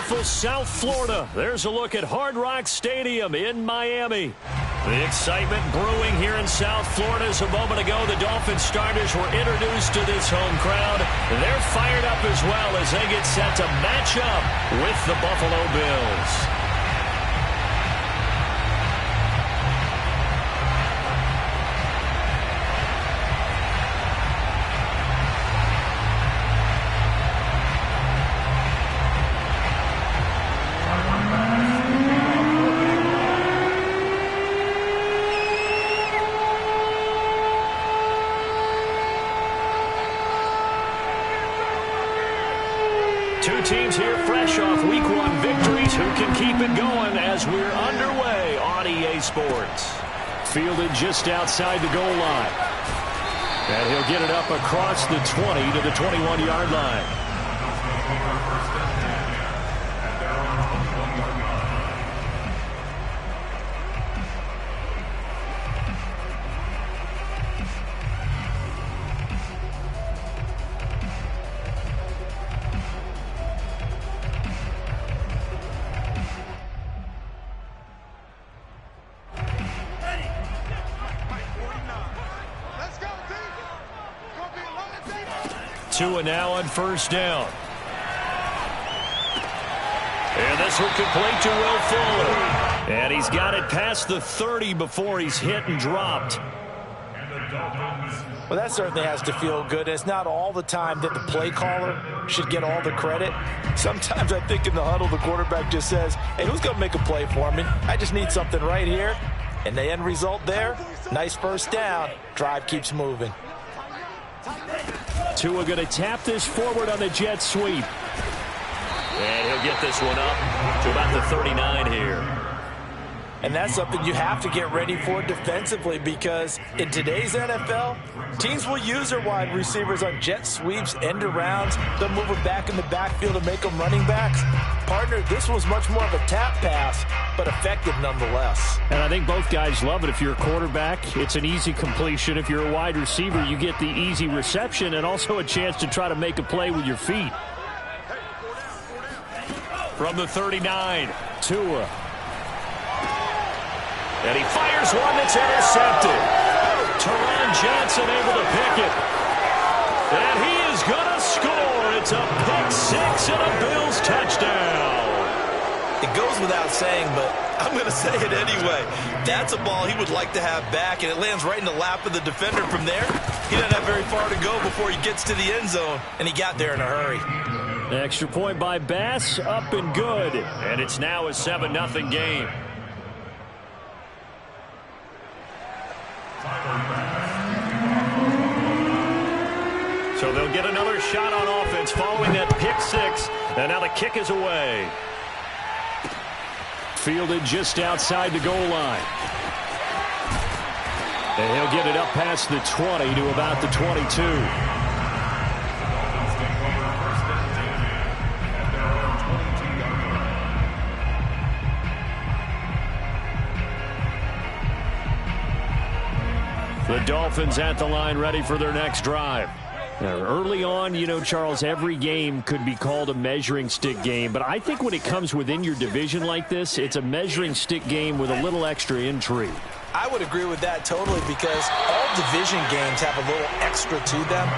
beautiful South Florida. There's a look at Hard Rock Stadium in Miami. The excitement brewing here in South Florida. As a moment ago, the Dolphins starters were introduced to this home crowd. They're fired up as well as they get set to match up with the Buffalo Bills. Two teams here fresh off Week 1 victories. Who can keep it going as we're underway on EA Sports? Fielded just outside the goal line. And he'll get it up across the 20 to the 21-yard line. Tua now on first down. And this will complete to Will Fuller. And he's got it past the 30 before he's hit and dropped. Well, that certainly has to feel good. It's not all the time that the play caller should get all the credit. Sometimes I think in the huddle, the quarterback just says, hey, who's going to make a play for me? I just need something right here. And the end result there, nice first down. Drive keeps moving. Tua going to tap this forward on the jet sweep. And he'll get this one up to about the 39 here. And that's something you have to get ready for defensively, because in today's NFL, teams will use their wide receivers on jet sweeps, end arounds. They'll move them back in the backfield to make them running backs. Partner, this was much more of a tap pass, but effective nonetheless. And I think both guys love it. If you're a quarterback, it's an easy completion. If you're a wide receiver, you get the easy reception and also a chance to try to make a play with your feet. From the 39, Tua. And he fires one that's intercepted. Teron Johnson able to pick it. And he is going to score. It's a pick six and a Bills touchdown. It goes without saying, but I'm going to say it anyway. That's a ball he would like to have back, and it lands right in the lap of the defender from there. He doesn't have very far to go before he gets to the end zone, and he got there in a hurry. Extra point by Bass, up and good. And it's now a 7-0 game. So they'll get another shot on offense following that pick six. And now the kick is away. Fielded just outside the goal line. And he'll get it up past the 20 to about the 22. The Dolphins at the line, ready for their next drive. Now, early on, you know, Charles, every game could be called a measuring stick game. But I think when it comes within your division like this, it's a measuring stick game with a little extra intrigue. I would agree with that totally, because all division games have a little extra to them.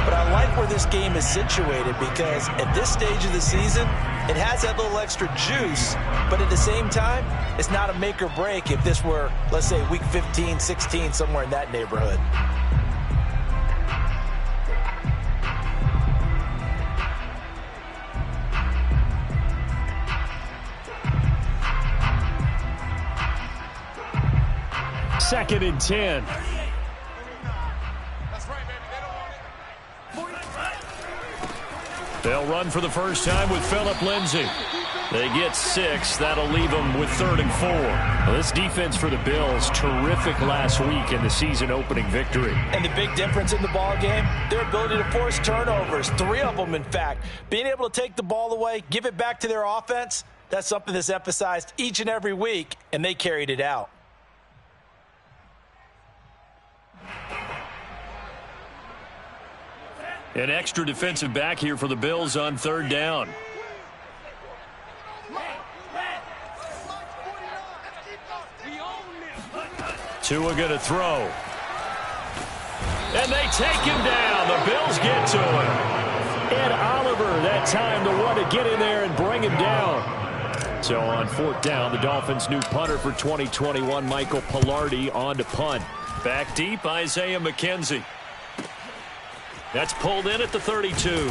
But I like where this game is situated, because at this stage of the season, it has that little extra juice. But at the same time, it's not a make or break if this were, let's say, week 15, 16, somewhere in that neighborhood. Second and 10. They'll run for the first time with Phillip Lindsay. They get 6. That'll leave them with 3rd and 4. Well, this defense for the Bills, terrific last week in the season-opening victory. And the big difference in the ball game, their ability to force turnovers, 3 of them, in fact. Being able to take the ball away, give it back to their offense, that's something that's emphasized each and every week, and they carried it out. An extra defensive back here for the Bills on 3rd down. Tua going to throw. And they take him down. The Bills get to him. Ed Oliver that time, the one to get in there and bring him down. So on 4th down, the Dolphins' new punter for 2021, Michael Palardy, on to punt. Back deep, Isaiah McKenzie. That's pulled in at the 32.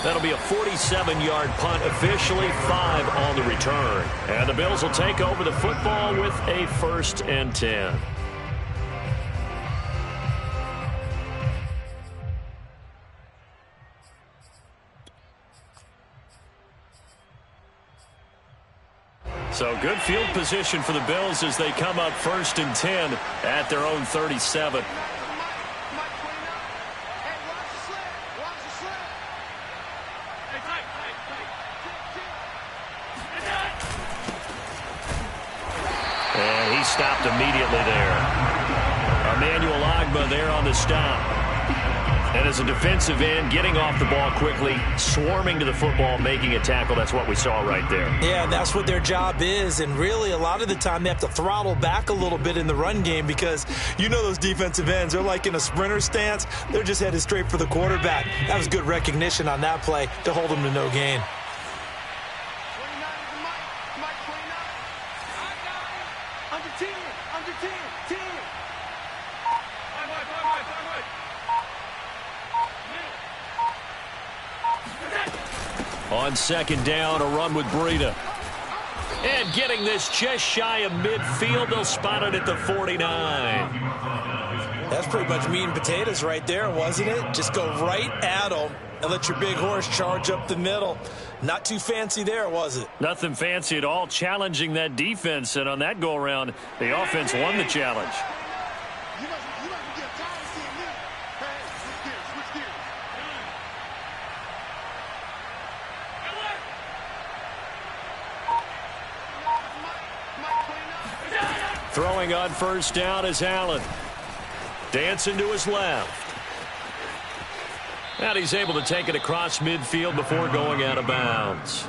That'll be a 47-yard punt, officially 5 on the return. And the Bills will take over the football with a 1st and 10. So good field position for the Bills as they come up 1st and 10 at their own 37. And he stopped immediately there. Emmanuel Ogbah there on the stop. And as a defensive end, getting off the ball quickly, swarming to the football, making a tackle. That's what we saw right there. Yeah, and that's what their job is. And really, a lot of the time, they have to throttle back a little bit in the run game because you know those defensive ends, they're like in a sprinter stance. They're just headed straight for the quarterback. That was good recognition on that play to hold them to no gain. On 2nd down, a run with Breida. And getting this just shy of midfield, they'll spot it at the 49. That's pretty much meat and potatoes right there, wasn't it? Just go right at them and let your big horse charge up the middle. Not too fancy there, was it? Nothing fancy at all, challenging that defense. And on that go-around, the offense won the challenge. Throwing on 1st down is Allen. Dancing to his left. And he's able to take it across midfield before going out of bounds.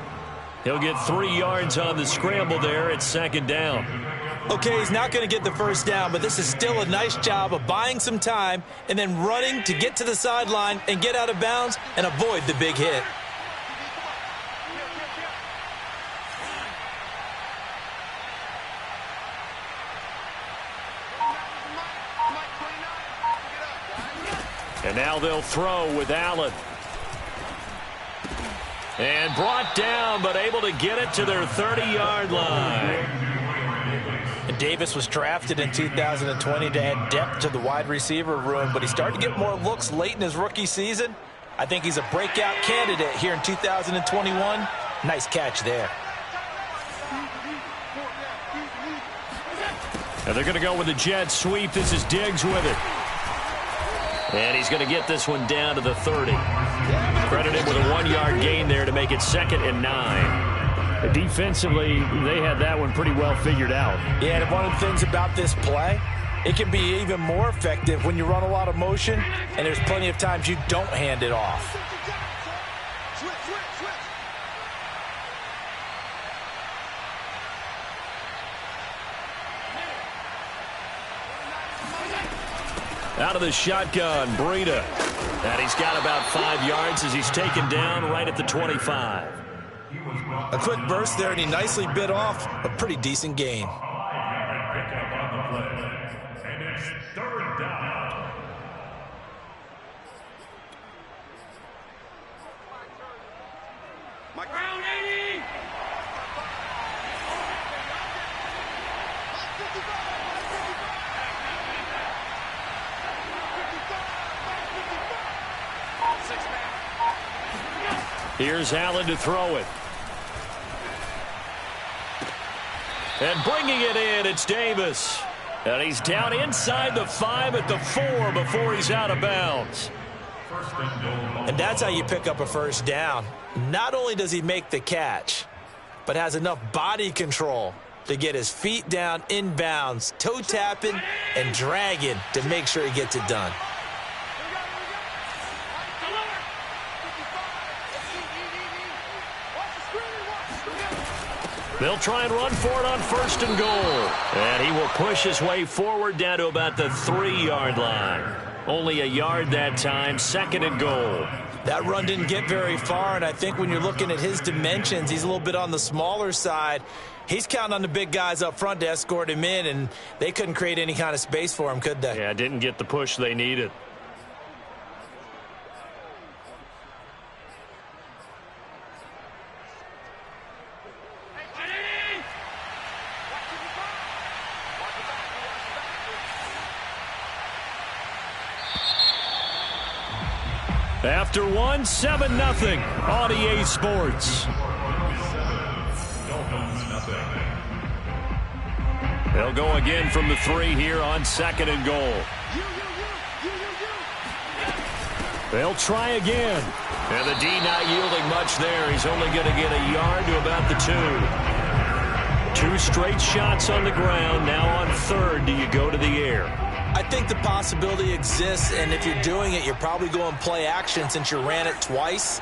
He'll get 3 yards on the scramble there at 2nd down. Okay, he's not going to get the 1st down, but this is still a nice job of buying some time and then running to get to the sideline and get out of bounds and avoid the big hit. And now they'll throw with Allen. And brought down, but able to get it to their 30-yard line. And Davis was drafted in 2020 to add depth to the wide receiver room, but he started to get more looks late in his rookie season. I think he's a breakout candidate here in 2021. Nice catch there. And they're going to go with a jet sweep. This is Diggs with it. And he's going to get this one down to the 30. Credit him with a 1-yard gain there to make it 2nd and 9. Defensively, they had that one pretty well figured out. Yeah, and one of the things about this play, it can be even more effective when you run a lot of motion, and there's plenty of times you don't hand it off. Out of the shotgun, Breida. And he's got about 5 yards as he's taken down right at the 25. A quick burst there, and he nicely bit off a pretty decent gain. And it's 3rd down. Ground 80. Here's Allen to throw it. And bringing it in, it's Davis. And he's down inside the 5 at the 4 before he's out of bounds. And that's how you pick up a 1st down. Not only does he make the catch, but has enough body control to get his feet down inbounds, toe tapping and dragging to make sure he gets it done. They'll try and run for it on 1st and goal. And he will push his way forward down to about the 3-yard line. Only a yard that time, 2nd and goal. That run didn't get very far, and I think when you're looking at his dimensions, he's a little bit on the smaller side. He's counting on the big guys up front to escort him in, and they couldn't create any kind of space for him, could they? Yeah, didn't get the push they needed. After 1, 7-0 on EA Sports. They'll go again from the 3 here on 2nd and goal. They'll try again. And the D not yielding much there. He's only going to get a yard to about the 2. 2 straight shots on the ground. Now on 3rd, do you go to the air? I think the possibility exists, and if you're doing it, you're probably going play action since you ran it twice.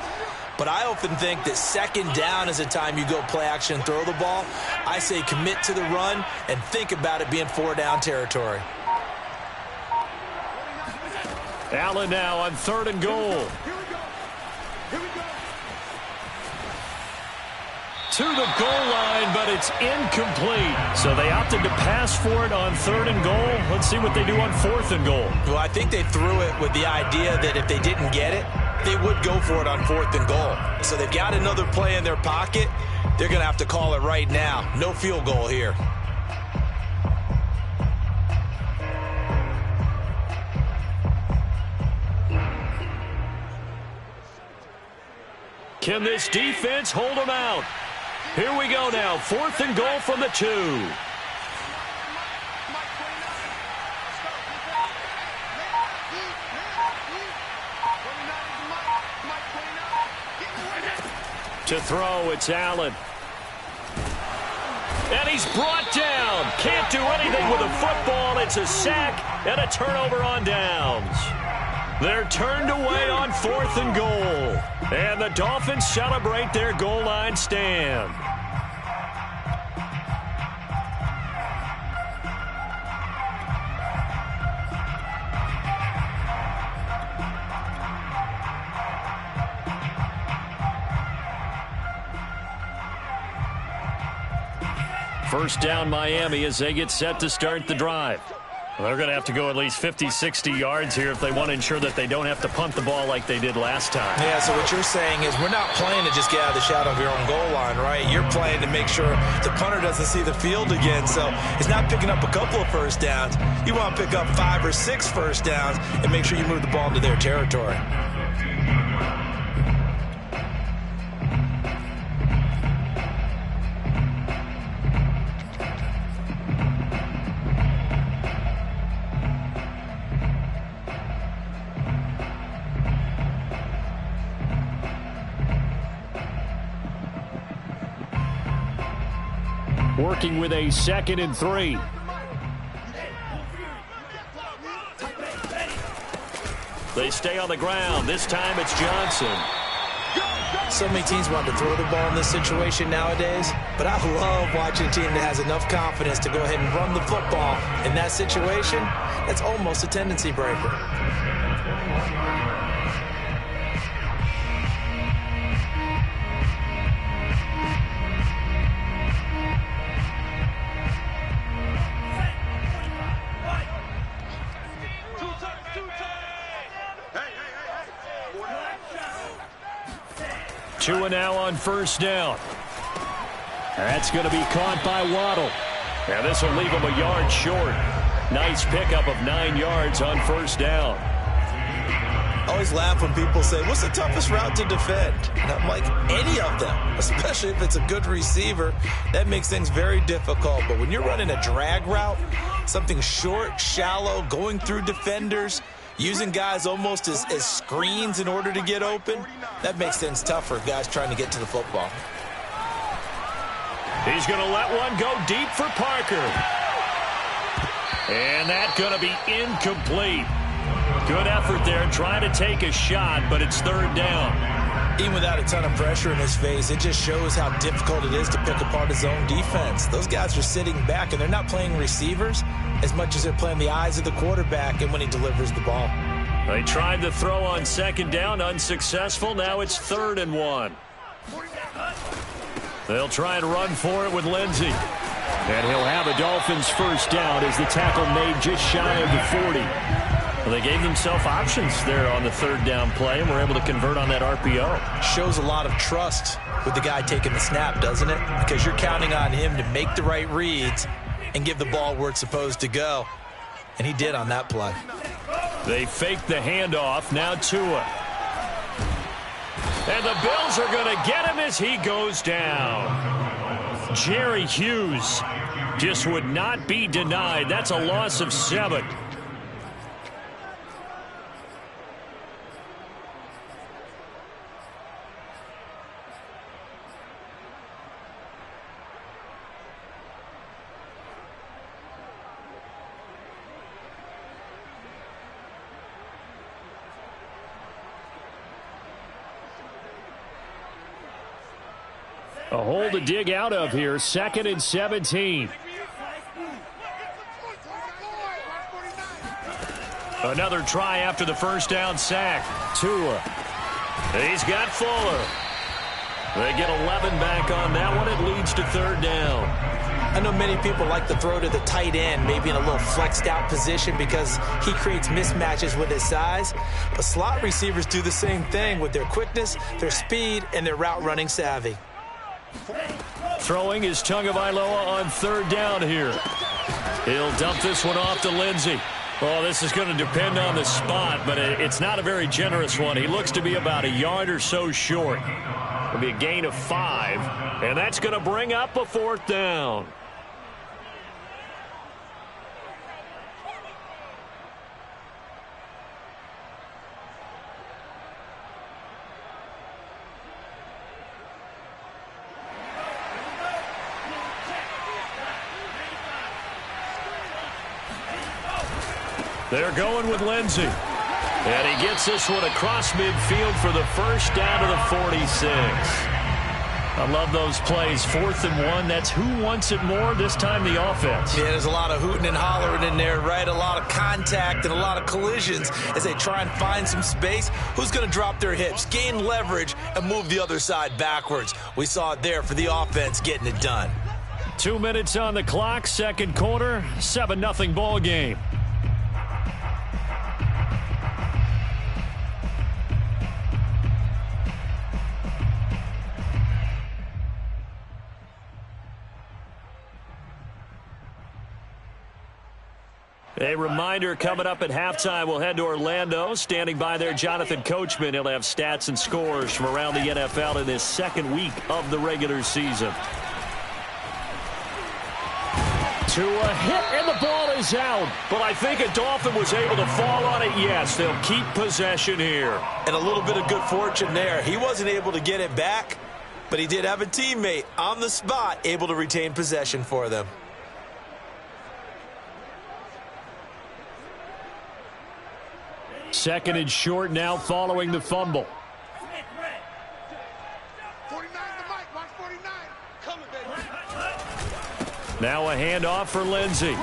But I often think that 2nd down is the time you go play action and throw the ball. I say commit to the run and think about it being 4-down territory. Allen now on 3rd and goal. To the goal line, but it's incomplete. So they opted to pass for it on 3rd and goal. Let's see what they do on 4th and goal. Well, I think they threw it with the idea that if they didn't get it, they would go for it on 4th and goal. So they've got another play in their pocket. They're going to have to call it right now. No field goal here. Can this defense hold them out? Here we go now. 4th and goal from the 2. To throw, it's Allen. And he's brought down. Can't do anything with a football. It's a sack and a turnover on downs. They're turned away on 4th and goal. And the Dolphins celebrate their goal line stand. First down Miami as they get set to start the drive. Well, they're going to have to go at least 50, 60 yards here if they want to ensure that they don't have to punt the ball like they did last time. Yeah, so what you're saying is we're not playing to just get out of the shadow of your own goal line, right? You're playing to make sure the punter doesn't see the field again. So it's not picking up a couple of first downs. You want to pick up 5 or 6 first downs and make sure you move the ball into their territory. Working with a 2nd and 3. They stay on the ground. This time it's Johnson. So many teams want to throw the ball in this situation nowadays, but I love watching a team that has enough confidence to go ahead and run the football. In that situation, that's almost a tendency breaker. Two and now on first down. That's going to be caught by Waddle. And this will leave him a yard short. Nice pickup of 9 yards on first down. I always laugh when people say, what's the toughest route to defend? And I'm like, any of them, especially if it's a good receiver. That makes things very difficult. But when you're running a drag route, something short, shallow, going through defenders, using guys almost as screens in order to get open, that makes things tougher, guys trying to get to the football. He's going to let one go deep for Parker. And that's going to be incomplete. Good effort there trying to take a shot, but it's 3rd down. Even without a ton of pressure in his face, it just shows how difficult it is to pick apart his own defense. Those guys are sitting back, and they're not playing receivers as much as they're playing the eyes of the quarterback and when he delivers the ball. They tried to throw on second down, unsuccessful. Now it's 3rd and 1. They'll try and run for it with Lindsey. And he'll have a Dolphins first down as the tackle made just shy of the 40. Well, they gave themselves options there on the 3rd down play and were able to convert on that RPO. Shows a lot of trust with the guy taking the snap, doesn't it? Because you're counting on him to make the right reads and give the ball where it's supposed to go. And he did on that play. They faked the handoff. Now Tua. And the Bills are going to get him as he goes down. Jerry Hughes just would not be denied. That's a loss of 7. A hole to dig out of here. 2nd and 17. Another try after the first down sack. Tua. He's got Fuller. They get 11 back on that one. It leads to 3rd down. I know many people like to throw to the tight end, maybe in a little flexed out position because he creates mismatches with his size. But slot receivers do the same thing with their quickness, their speed, and their route running savvy. Throwing is Tagovailoa on 3rd down here. He'll dump this one off to Lindsey. Well, this is going to depend on the spot, but it's not a very generous one. He looks to be about a yard or so short. It'll be a gain of 5, and that's going to bring up a 4th down. They're going with Lindsey. And he gets this one across midfield for the first down to the 46. I love those plays. 4th and 1. That's who wants it more, this time the offense. Yeah, there's a lot of hooting and hollering in there, right? A lot of contact and a lot of collisions as they try and find some space. Who's going to drop their hips, gain leverage, and move the other side backwards? We saw it there for the offense getting it done. 2 minutes on the clock, 2nd quarter, 7-0 ball game. A reminder, coming up at halftime, we'll head to Orlando. Standing by there, Jonathan Coachman. He'll have stats and scores from around the NFL in this 2nd week of the regular season. To a hit, and the ball is out. But I think a Dolphin was able to fall on it. Yes, they'll keep possession here. And a little bit of good fortune there. He wasn't able to get it back, but he did have a teammate on the spot able to retain possession for them. Second and short now following the fumble. Now a handoff for Lindsey.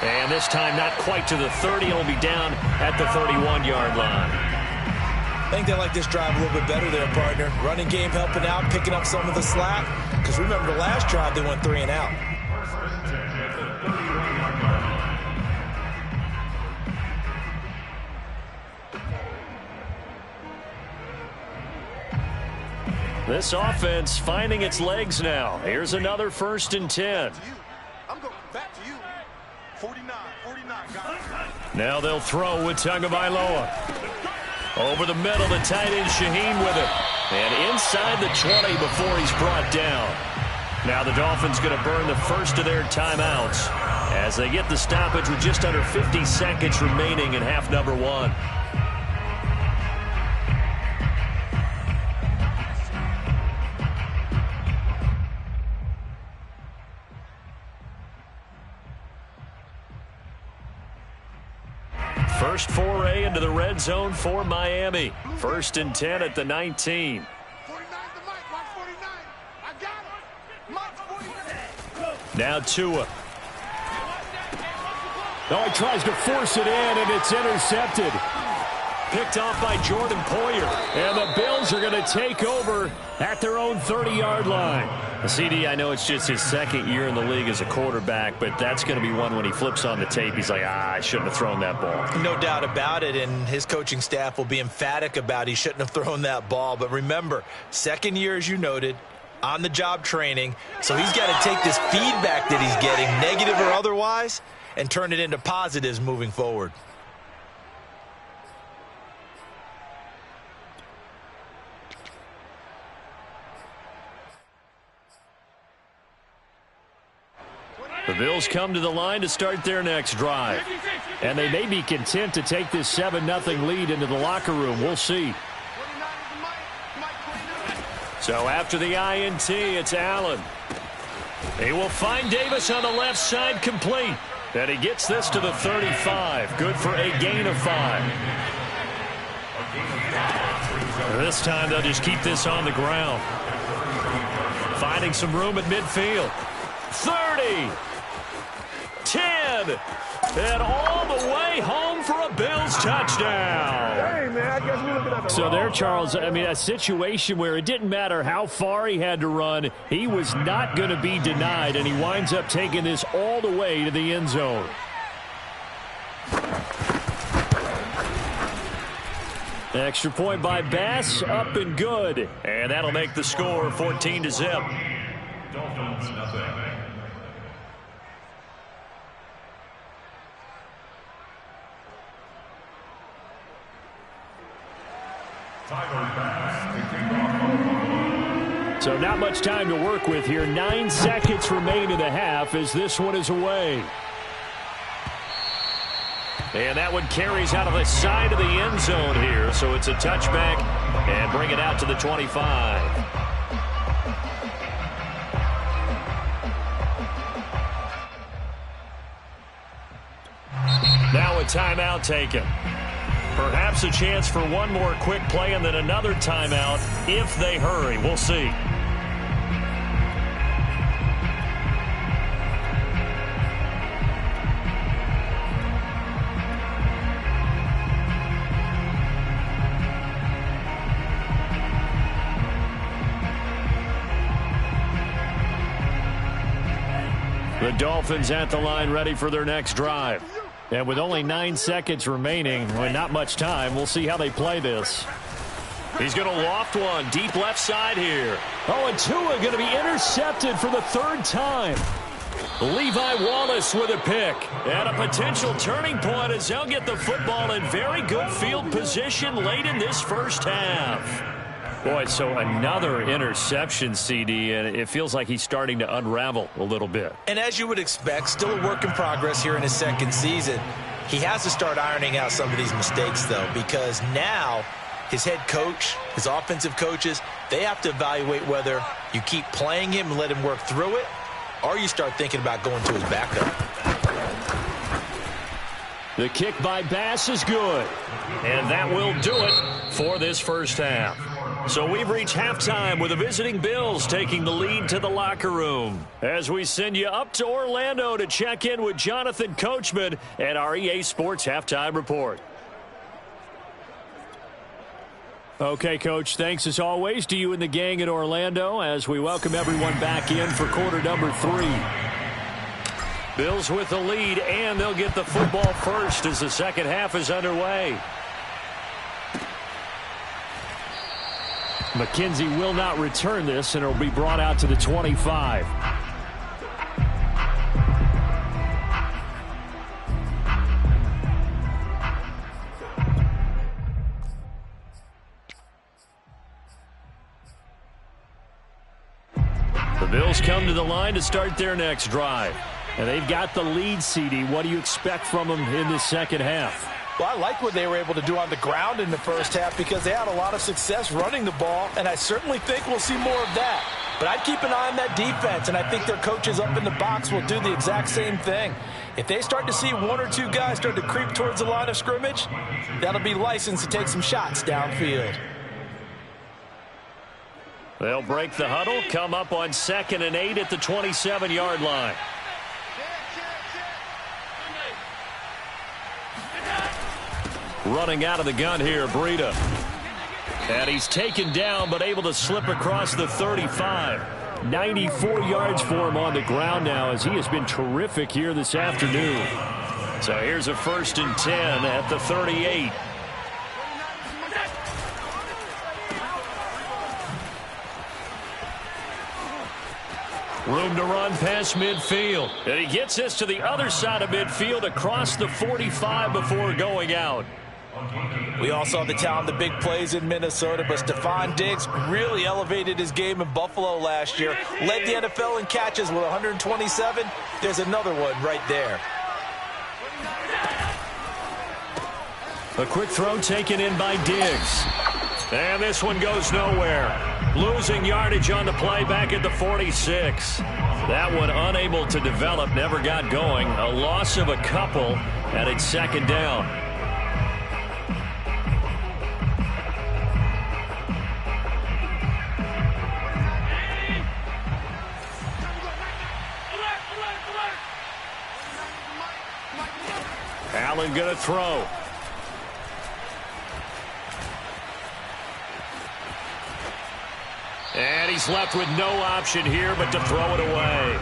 And this time not quite to the 30. It'll be down at the 31-yard line. I think they like this drive a little bit better there, partner. Running game helping out, picking up some of the slack. Because remember, the last drive they went 3 and out. This offense finding its legs now. Here's another 1st and 10. I'm going back to you. 49, guys. Now they'll throw with Tagovailoa. Over the middle, the tight end Shaheen with it. And inside the 20 before he's brought down. Now the Dolphins going to burn the first of their timeouts as they get the stoppage with just under 50 seconds remaining in half number 1. first foray into the red zone for Miami. 1st and 10 at the 19. 49 to Mike. Mike 49. I got it. Mike 49. Now Tua. Oh, he tries to force it in, and it's intercepted. Picked off by Jordan Poyer. And the Bills are going to take over at their own 30-yard line. CD, I know it's just his 2nd year in the league as a quarterback, but that's going to be one when he flips on the tape. He's like, I shouldn't have thrown that ball. No doubt about it, and his coaching staff will be emphatic about he shouldn't have thrown that ball. But remember, 2nd year, as you noted, on-the-job training. So he's got to take this feedback that he's getting, negative or otherwise, and turn it into positives moving forward. The Bills come to the line to start their next drive. And they may be content to take this 7-0 lead into the locker room. We'll see. So after the INT, it's Allen. He will find Davis on the left side, complete. And he gets this to the 35. Good for a gain of 5. This time they'll just keep this on the ground. Finding some room at midfield. 30. 10, and all the way home for a Bills touchdown. Hey, man, I guess we're looking at the So there, Charles, I mean, a situation where it didn't matter how far he had to run, he was not going to be denied, and he winds up taking this all the way to the end zone. Extra point by Bass, up and good. And that'll make the score 14-0. Dolphins, nothing. So not much time to work with here. 9 seconds remain in the half as this one is away. And that one carries out of the side of the end zone here. So it's a touchback and bring it out to the 25. Now a timeout taken. Perhaps a chance for one more quick play and then another timeout if they hurry. We'll see. The Dolphins at the line ready for their next drive. And with only 9 seconds remaining, well, not much time, we'll see how they play this. He's going to loft one deep left side here. Oh, and Tua going to be intercepted for the 3rd time. Levi Wallace with a pick. And a potential turning point as they'll get the football in very good field position late in this first half. Boy, so another interception, CD, and it feels like he's starting to unravel a little bit. And as you would expect, still a work in progress here in his 2nd season. He has to start ironing out some of these mistakes, though, because now his head coach, his offensive coaches, they have to evaluate whether you keep playing him and let him work through it, or you start thinking about going to his backup. The kick by Bass is good. And that will do it for this first half. So we've reached halftime with the visiting Bills taking the lead to the locker room. As we send you up to Orlando to check in with Jonathan Coachman at our EA Sports Halftime Report. Okay, Coach, thanks as always to you and the gang in Orlando as we welcome everyone back in for quarter number 3. Bills with the lead, and they'll get the football first as the second half is underway. McKenzie will not return this, and it will be brought out to the 25. The Bills come to the line to start their next drive. And they've got the lead, CD. What do you expect from them in the second half? Well, I like what they were able to do on the ground in the first half because they had a lot of success running the ball, and I certainly think we'll see more of that. But I'd keep an eye on that defense, and I think their coaches up in the box will do the exact same thing. If they start to see one or two guys start to creep towards the line of scrimmage, that'll be licensed to take some shots downfield. They'll break the huddle, come up on 2nd and 8 at the 27-yard line. Running out of the gun here, Breida. And he's taken down but able to slip across the 35. 94 yards for him on the ground now as he has been terrific here this afternoon. So here's a 1st and 10 at the 38. Room to run past midfield. And he gets this to the other side of midfield across the 45 before going out. We all saw the talent, the big plays in Minnesota, but Stephon Diggs really elevated his game in Buffalo last year. Led the NFL in catches with 127. There's another one right there. A quick throw taken in by Diggs. And this one goes nowhere. Losing yardage on the play back at the 46. That one unable to develop, never got going. A loss of a couple, and it's 2nd down. Allen going to throw. And he's left with no option here but to throw it away.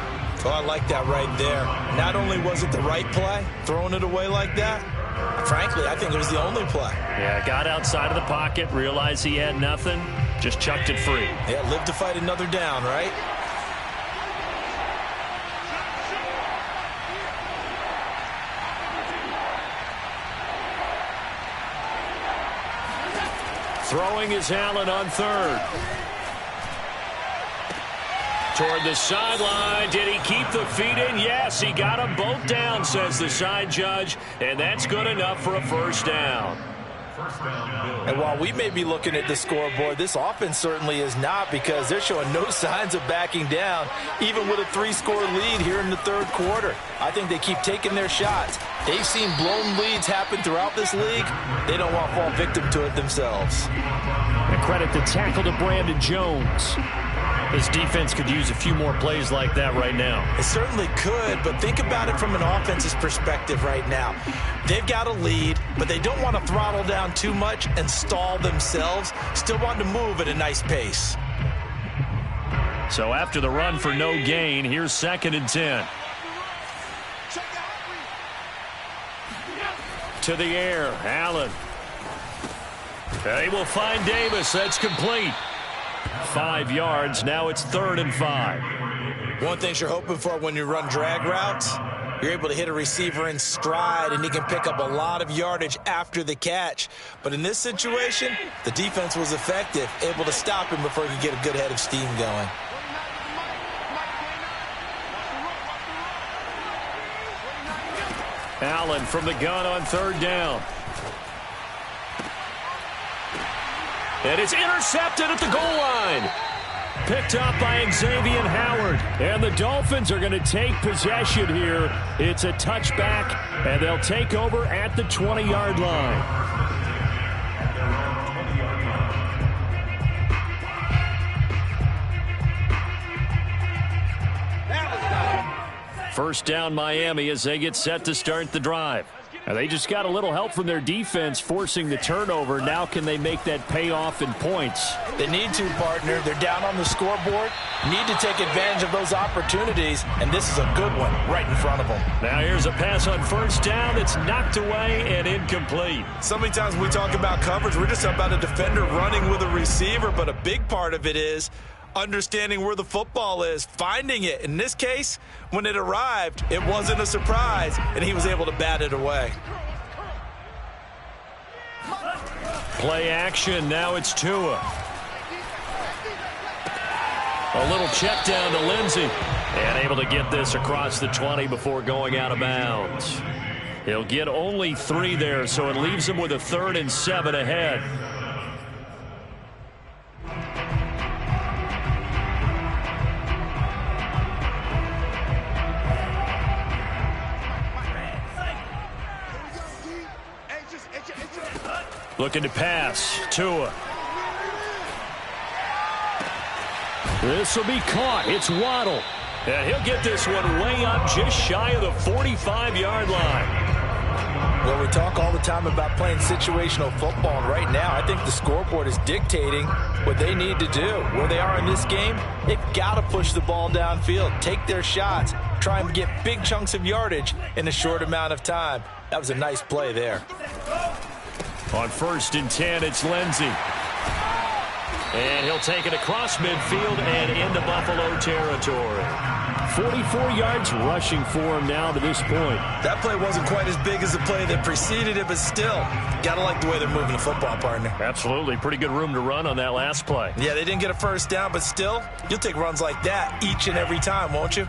Oh, I like that right there. Not only was it the right play, throwing it away like that, frankly, I think it was the only play. Yeah, got outside of the pocket, realized he had nothing, just chucked it free. Yeah, live to fight another down, right? Throwing is Allen on 3rd. Toward the sideline. Did he keep the feet in? Yes, he got them both down, says the side judge, and that's good enough for a 1st down. And while we may be looking at the scoreboard, this offense certainly is not, because they're showing no signs of backing down, even with a 3-score lead here in the 3rd quarter. I think they keep taking their shots. They've seen blown leads happen throughout this league. They don't want to fall victim to it themselves. And credit the tackle to Brandon Jones. This defense could use a few more plays like that right now. It certainly could, but think about it from an offense's perspective right now. They've got a lead, but they don't want to throttle down too much and stall themselves. Still want to move at a nice pace. So after the run for no gain, here's 2nd and 10. To the air, Allen. They will find Davis. That's complete. 5 yards. Now it's 3rd and 5. One thing you're hoping for when you run drag routes, you're able to hit a receiver in stride, and he can pick up a lot of yardage after the catch. But in this situation, the defense was effective, able to stop him before he could get a good head of steam going. Allen from the gun on 3rd down. And it's intercepted at the goal line. Picked up by Xavier Howard. And the Dolphins are going to take possession here. It's a touchback, and they'll take over at the 20-yard line. First down Miami as they get set to start the drive. And they just got a little help from their defense forcing the turnover. Now can they make that pay off in points? They need to, partner. They're down on the scoreboard. Need to take advantage of those opportunities, and this is a good one right in front of them. Now here's a pass on 1st down. It's knocked away and incomplete. So many times we talk about coverage, we're just about a defender running with a receiver, but a big part of it is understanding where the football is, finding it. In this case, when it arrived, it wasn't a surprise, and he was able to bat it away. Play action. Now it's Tua. A little check down to Lindsey. And able to get this across the 20 before going out of bounds. He'll get only 3 there, so it leaves him with a 3rd and 7 ahead. Looking to pass. Tua. This will be caught. It's Waddle. And he'll get this one way up just shy of the 45-yard line. Well, we talk all the time about playing situational football, and right now I think the scoreboard is dictating what they need to do. Where they are in this game, they've got to push the ball downfield, take their shots, try and get big chunks of yardage in a short amount of time. That was a nice play there. On 1st and 10, it's Lindsey. And he'll take it across midfield and into Buffalo territory. 44 yards rushing for him now to this point. That play wasn't quite as big as the play that preceded it, but still, gotta like the way they're moving the football, partner. Absolutely. Pretty good room to run on that last play. Yeah, they didn't get a first down, but still, you'll take runs like that each and every time, won't you?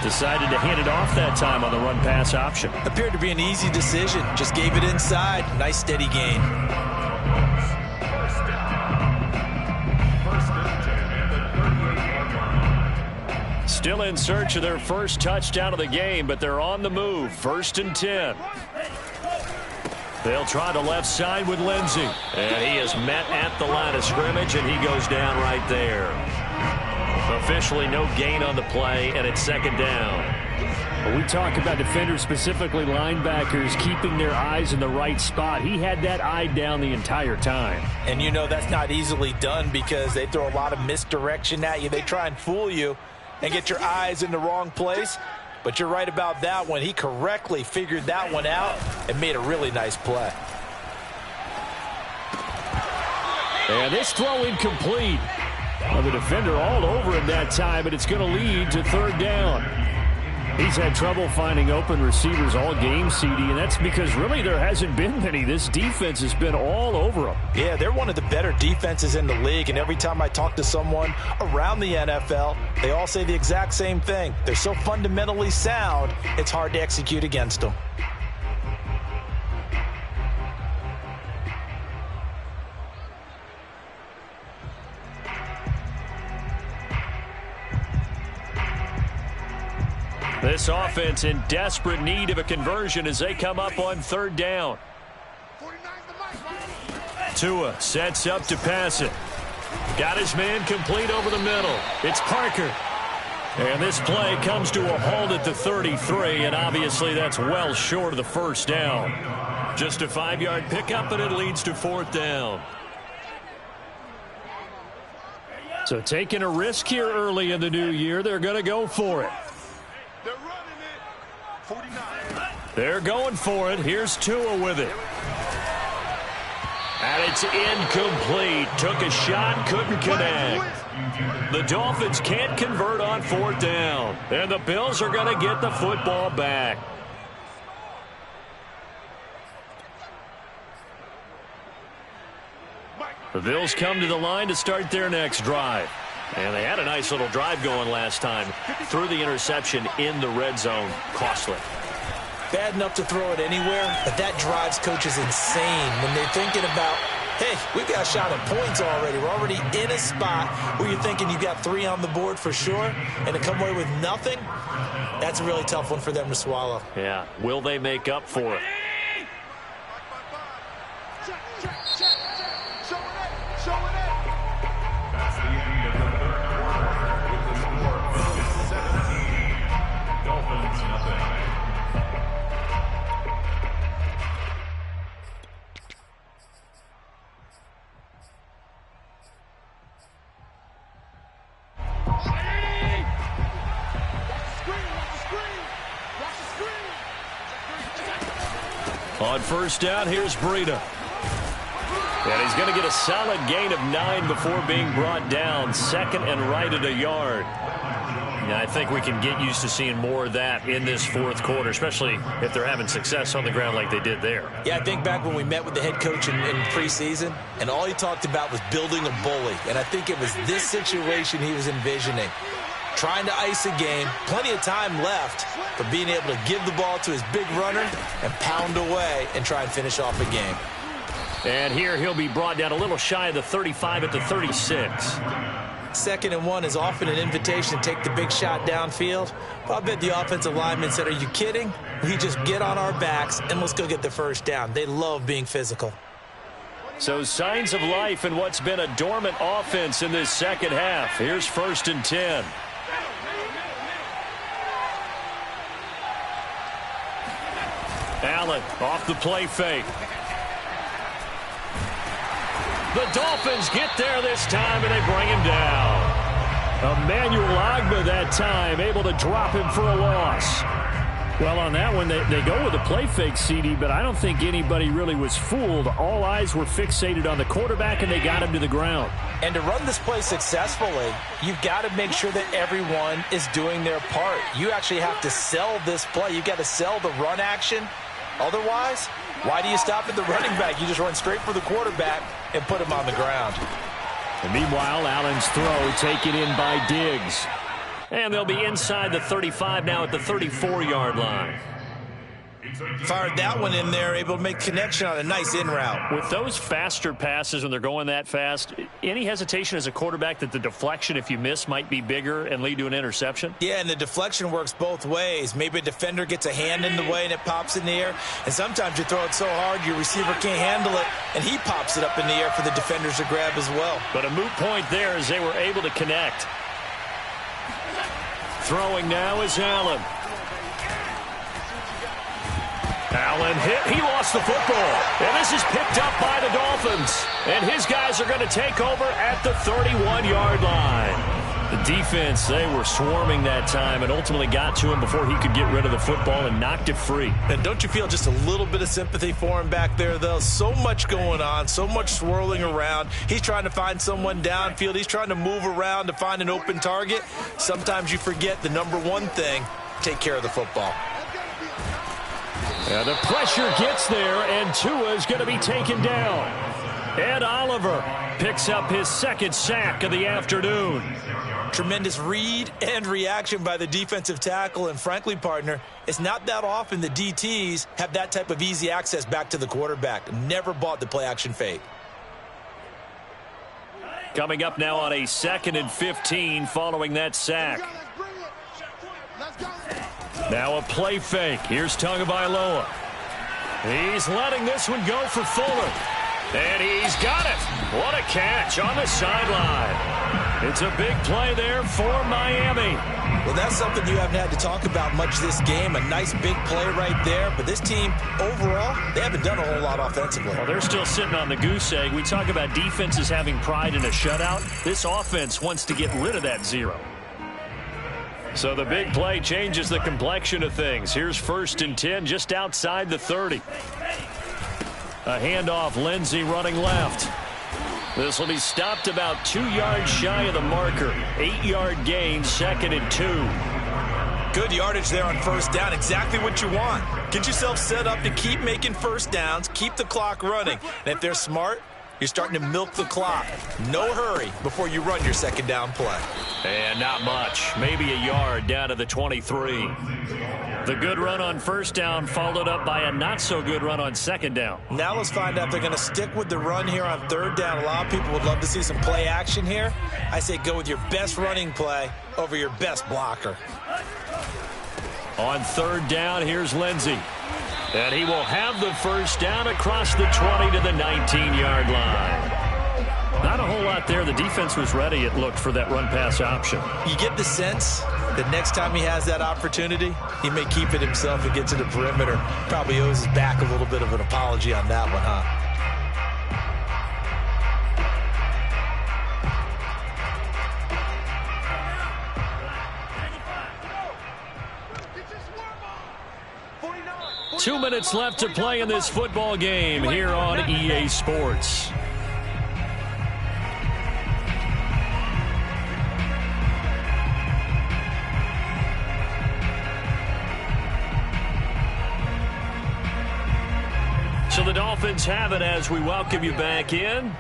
Decided to hand it off that time on the run-pass option. Appeared to be an easy decision. Just gave it inside. Nice steady gain. Still in search of their first touchdown of the game, but they're on the move. 1st and 10. They'll try the left side with Lindsey. And he is met at the line of scrimmage, and he goes down right there. Officially no gain on the play, and it's 2nd down. When we talk about defenders, specifically linebackers, keeping their eyes in the right spot. He had that eye down the entire time. And you know that's not easily done because they throw a lot of misdirection at you. They try and fool you and get your eyes in the wrong place. But you're right about that one. He correctly figured that one out and made a really nice play. And this throw incomplete. Well, the defender all over him that time, but it's going to lead to 3rd down. He's had trouble finding open receivers all game, CD, and that's because really there hasn't been many. This defense has been all over them. Yeah, they're one of the better defenses in the league, and every time I talk to someone around the NFL, they all say the exact same thing. They're so fundamentally sound, it's hard to execute against them. This offense in desperate need of a conversion as they come up on 3rd down. Tua sets up to pass it. Got his man complete over the middle. It's Parker. And this play comes to a halt at the 33, and obviously that's well short of the 1st down. Just a 5-yard pickup, and it leads to 4th down. So taking a risk here early in the new year, they're going to go for it. They're running it. 49. They're going for it. Here's Tua with it. And it's incomplete. Took a shot, couldn't connect. The Dolphins can't convert on 4th down. And the Bills are going to get the football back. The Bills come to the line to start their next drive. And they had a nice little drive going last time. Threw the interception in the red zone. Costly. Bad enough to throw it anywhere, but that drives coaches insane when they're thinking about, hey, we've got a shot at points already. We're already in a spot where you're thinking you've got 3 on the board for sure, and to come away with nothing, that's a really tough one for them to swallow. Yeah. Will they make up for it? Check, check, check, check. Show it. Show it. That's the end of the 3rd quarter with the score Bills 17, Dolphins nothing. On 1st down, here's Breida. And he's going to get a solid gain of 9 before being brought down. 2nd and right at a yard. Yeah, I think we can get used to seeing more of that in this 4th quarter, especially if they're having success on the ground like they did there. Yeah, I think back when we met with the head coach in preseason, and all he talked about was building a bully. And I think it was this situation he was envisioning. Trying to ice a game, plenty of time left, but being able to give the ball to his big runner and pound away and try and finish off a game. And here he'll be brought down a little shy of the 35 at the 36. 2nd and 1 is often an invitation to take the big shot downfield. But I bet the offensive lineman said, are you kidding? We just get on our backs and let's go get the first down. They love being physical. So signs of life in what's been a dormant offense in this second half. Here's 1st and 10. Allen off the play fake. The Dolphins get there this time, and they bring him down. Emmanuel Ogbah that time, able to drop him for a loss. Well, on that one, they go with a play fake, CD, but I don't think anybody really was fooled. All eyes were fixated on the quarterback, and they got him to the ground. And to run this play successfully, you've got to make sure that everyone is doing their part. You actually have to sell this play. You've got to sell the run action. Otherwise, why do you stop at the running back? You just run straight for the quarterback and put him on the ground. And meanwhile, Allen's throw taken in by Diggs. And they'll be inside the 35 now at the 34-yard line. Fired that one in there, able to make connection on a nice in route. With those faster passes when they're going that fast, any hesitation as a quarterback that the deflection, if you miss, might be bigger and lead to an interception? Yeah, and the deflection works both ways. Maybe a defender gets a hand in the way and it pops in the air. And sometimes you throw it so hard your receiver can't handle it, and he pops it up in the air for the defenders to grab as well. But a moot point there as they were able to connect. Throwing now is Allen. Allen hit. He lost the football. And this is picked up by the Dolphins. And his guys are going to take over at the 31-yard line. The defense, they were swarming that time and ultimately got to him before he could get rid of the football and knocked it free. And don't you feel just a little bit of sympathy for him back there, though? So much going on, so much swirling around. He's trying to find someone downfield. He's trying to move around to find an open target. Sometimes you forget the number one thing, take care of the football. Yeah, the pressure gets there, and Tua is going to be taken down. Ed Oliver picks up his 2nd sack of the afternoon. Tremendous read and reaction by the defensive tackle, and frankly, partner, it's not that often the DTs have that type of easy access back to the quarterback. Never bought the play-action fake. Coming up now on a 2nd and 15 following that sack. Now a play fake. Here's Tagovailoa. He's letting this one go for Fuller. And he's got it. What a catch on the sideline. It's a big play there for Miami. Well, that's something you haven't had to talk about much this game. A nice big play right there. But this team, overall, they haven't done a whole lot offensively. Well, they're still sitting on the goose egg. We talk about defenses having pride in a shutout. This offense wants to get rid of that 0. So the big play changes the complexion of things. Here's 1st and 10 just outside the 30. A handoff, Lindsey running left. This will be stopped about 2 yards shy of the marker. 8-yard gain, 2nd and 2. Good yardage there on 1st down. Exactly what you want. Get yourself set up to keep making 1st downs, keep the clock running. And if they're smart, you're starting to milk the clock. No hurry before you run your 2nd down play. And not much. Maybe a yard down to the 23. The good run on 1st down followed up by a not-so-good run on 2nd down. Now let's find out if they're going to stick with the run here on 3rd down. A lot of people would love to see some play action here. I say go with your best running play over your best blocker. On 3rd down, here's Lindsey. And he will have the 1st down across the 20 to the 19-yard line. Not a whole lot there. The defense was ready, it looked, for that run-pass option. You get the sense that next time he has that opportunity, he may keep it himself and get to the perimeter. Probably owes his back a little bit of an apology on that one, huh? Two minutes left to play in this football game here on EA Sports. So the Dolphins have it as we welcome you back in.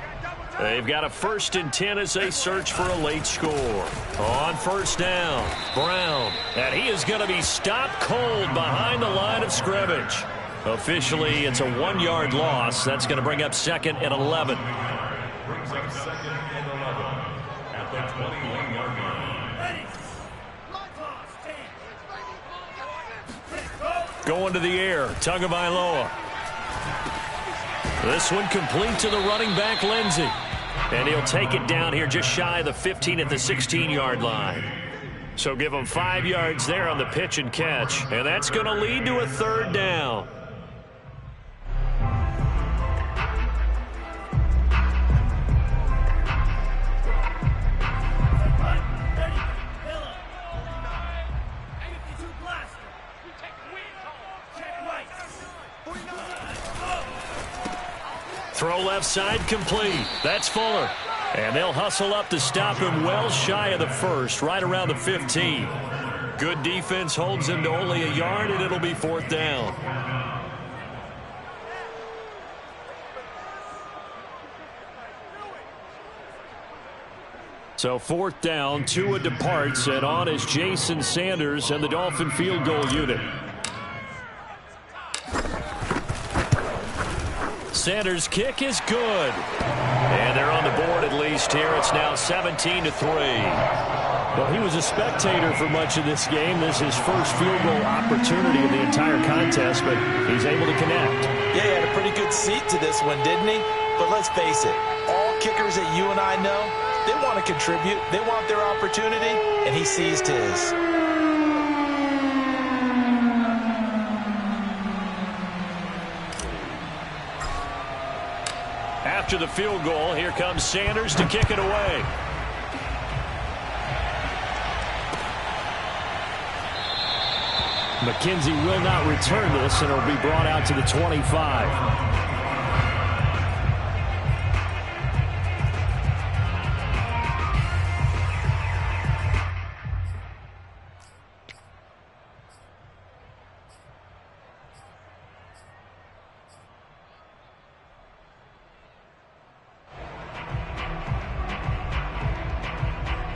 They've got a 1st and 10 as they search for a late score. On 1st down, Brown. And he is going to be stopped cold behind the line of scrimmage. Officially, it's a 1-yard loss. That's going to bring up 2nd and 11. Brings up 2nd and 11 at at the 21-yard line. Going to the air, Tagovailoa. This one complete to the running back, Lindsey. And he'll take it down here just shy of the 15 at the 16-yard line. So give him 5 yards there on the pitch and catch. And that's going to lead to a third down. Throw left side complete. That's Fuller. And they'll hustle up to stop him well shy of the first, right around the 15. Good defense holds him to only a yard, and it'll be fourth down. So fourth down, Tua departs, and on is Jason Sanders and the Dolphin field goal unit. Sanders' kick is good. And they're on the board at least here. It's now 17-3. Well, he was a spectator for much of this game. This is his first field goal opportunity of the entire contest, but he's able to connect. Yeah, he had a pretty good seat to this one, didn't he? But let's face it, all kickers that you and I know, they want to contribute. They want their opportunity, and he seized his. After the field goal, here comes Sanders to kick it away. McKenzie will not return this, and it'll be brought out to the 25.